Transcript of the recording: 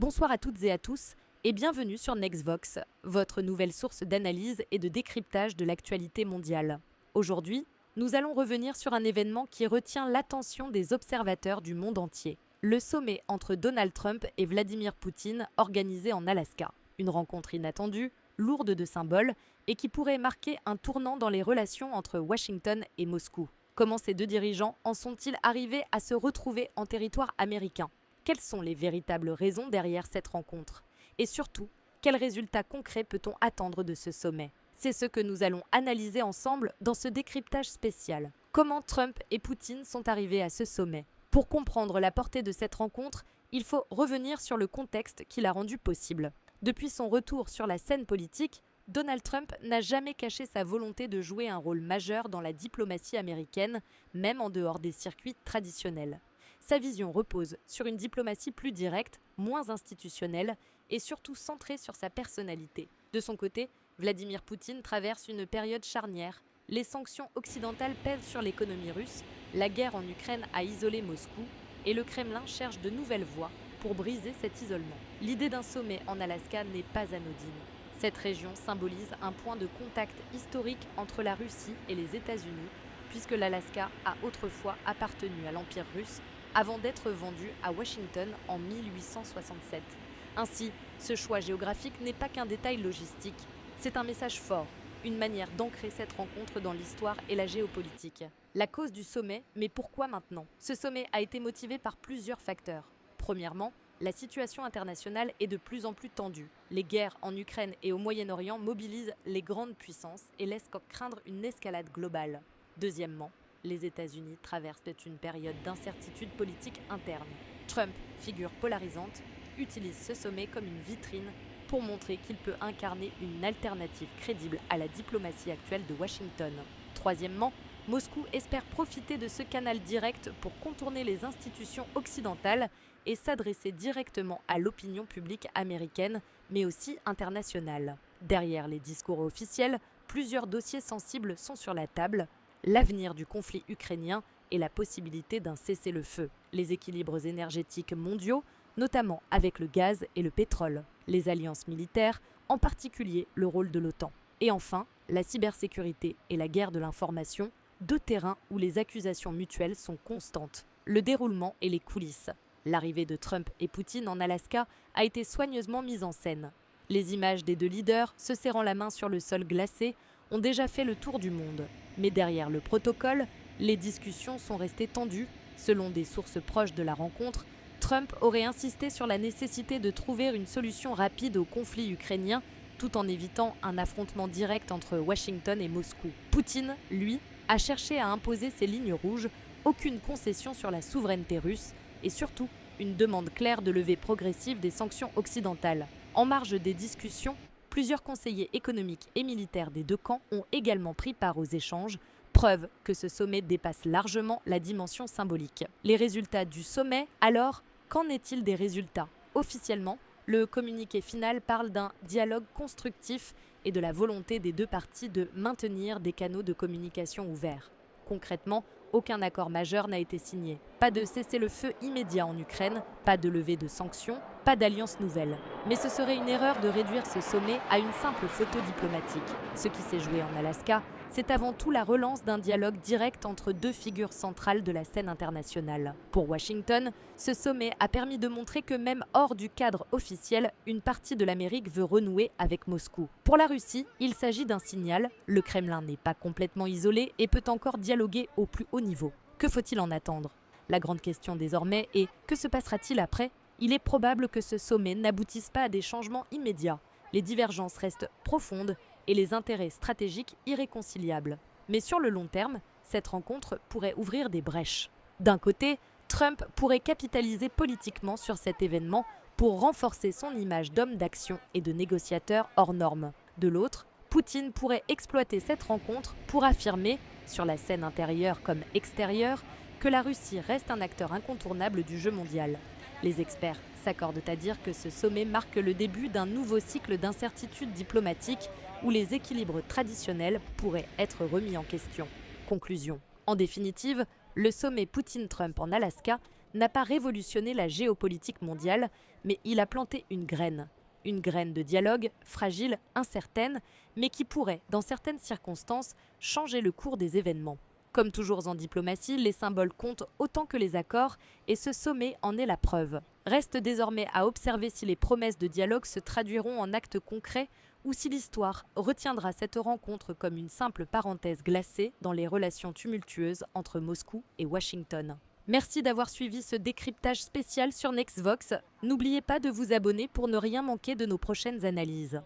Bonsoir à toutes et à tous et bienvenue sur Nextvox, votre nouvelle source d'analyse et de décryptage de l'actualité mondiale. Aujourd'hui, nous allons revenir sur un événement qui retient l'attention des observateurs du monde entier. Le sommet entre Donald Trump et Vladimir Poutine organisé en Alaska. Une rencontre inattendue, lourde de symboles et qui pourrait marquer un tournant dans les relations entre Washington et Moscou. Comment ces deux dirigeants en sont-ils arrivés à se retrouver en territoire américain ? Quelles sont les véritables raisons derrière cette rencontre? Et surtout, quels résultats concrets peut-on attendre de ce sommet? C'est ce que nous allons analyser ensemble dans ce décryptage spécial. Comment Trump et Poutine sont arrivés à ce sommet? Pour comprendre la portée de cette rencontre, il faut revenir sur le contexte qui l'a rendu possible. Depuis son retour sur la scène politique, Donald Trump n'a jamais caché sa volonté de jouer un rôle majeur dans la diplomatie américaine, même en dehors des circuits traditionnels. Sa vision repose sur une diplomatie plus directe, moins institutionnelle et surtout centrée sur sa personnalité. De son côté, Vladimir Poutine traverse une période charnière. Les sanctions occidentales pèsent sur l'économie russe, la guerre en Ukraine a isolé Moscou et le Kremlin cherche de nouvelles voies pour briser cet isolement. L'idée d'un sommet en Alaska n'est pas anodine. Cette région symbolise un point de contact historique entre la Russie et les États-Unis, puisque l'Alaska a autrefois appartenu à l'Empire russe avant d'être vendu à Washington en 1867. Ainsi, ce choix géographique n'est pas qu'un détail logistique, c'est un message fort, une manière d'ancrer cette rencontre dans l'histoire et la géopolitique. La cause du sommet, mais pourquoi maintenant? Ce sommet a été motivé par plusieurs facteurs. Premièrement, la situation internationale est de plus en plus tendue. Les guerres en Ukraine et au Moyen-Orient mobilisent les grandes puissances et laissent craindre une escalade globale. Deuxièmement, les États-Unis traversent une période d'incertitude politique interne. Trump, figure polarisante, utilise ce sommet comme une vitrine pour montrer qu'il peut incarner une alternative crédible à la diplomatie actuelle de Washington. Troisièmement, Moscou espère profiter de ce canal direct pour contourner les institutions occidentales et s'adresser directement à l'opinion publique américaine, mais aussi internationale. Derrière les discours officiels, plusieurs dossiers sensibles sont sur la table. L'avenir du conflit ukrainien et la possibilité d'un cessez-le-feu, les équilibres énergétiques mondiaux, notamment avec le gaz et le pétrole, les alliances militaires, en particulier le rôle de l'OTAN. Et enfin, la cybersécurité et la guerre de l'information, deux terrains où les accusations mutuelles sont constantes. Le déroulement et les coulisses. L'arrivée de Trump et Poutine en Alaska a été soigneusement mise en scène. Les images des deux leaders, se serrant la main sur le sol glacé, ont déjà fait le tour du monde. Mais derrière le protocole, les discussions sont restées tendues. Selon des sources proches de la rencontre, Trump aurait insisté sur la nécessité de trouver une solution rapide au conflit ukrainien, tout en évitant un affrontement direct entre Washington et Moscou. Poutine, lui, a cherché à imposer ses lignes rouges, aucune concession sur la souveraineté russe et surtout une demande claire de levée progressive des sanctions occidentales. En marge des discussions, plusieurs conseillers économiques et militaires des deux camps ont également pris part aux échanges, preuve que ce sommet dépasse largement la dimension symbolique. Les résultats du sommet, alors, qu'en est-il des résultats? Officiellement, le communiqué final parle d'un dialogue constructif et de la volonté des deux parties de maintenir des canaux de communication ouverts. Concrètement, aucun accord majeur n'a été signé. Pas de cessez-le-feu immédiat en Ukraine, pas de levée de sanctions, pas d'alliance nouvelle. Mais ce serait une erreur de réduire ce sommet à une simple photo diplomatique. Ce qui s'est joué en Alaska, c'est avant tout la relance d'un dialogue direct entre deux figures centrales de la scène internationale. Pour Washington, ce sommet a permis de montrer que même hors du cadre officiel, une partie de l'Amérique veut renouer avec Moscou. Pour la Russie, il s'agit d'un signal, le Kremlin n'est pas complètement isolé et peut encore dialoguer au plus haut niveau. Que faut-il en attendre? La grande question désormais est, que se passera-t-il après? Il est probable que ce sommet n'aboutisse pas à des changements immédiats. Les divergences restent profondes et les intérêts stratégiques irréconciliables. Mais sur le long terme, cette rencontre pourrait ouvrir des brèches. D'un côté, Trump pourrait capitaliser politiquement sur cet événement pour renforcer son image d'homme d'action et de négociateur hors norme. De l'autre, Poutine pourrait exploiter cette rencontre pour affirmer, sur la scène intérieure comme extérieure, que la Russie reste un acteur incontournable du jeu mondial. Les experts s'accordent à dire que ce sommet marque le début d'un nouveau cycle d'incertitude diplomatique où les équilibres traditionnels pourraient être remis en question. Conclusion. En définitive, le sommet Poutine-Trump en Alaska n'a pas révolutionné la géopolitique mondiale, mais il a planté une graine. Une graine de dialogue, fragile, incertaine, mais qui pourrait, dans certaines circonstances, changer le cours des événements. Comme toujours en diplomatie, les symboles comptent autant que les accords et ce sommet en est la preuve. Reste désormais à observer si les promesses de dialogue se traduiront en actes concrets ou si l'histoire retiendra cette rencontre comme une simple parenthèse glacée dans les relations tumultueuses entre Moscou et Washington. Merci d'avoir suivi ce décryptage spécial sur Nextvox. N'oubliez pas de vous abonner pour ne rien manquer de nos prochaines analyses.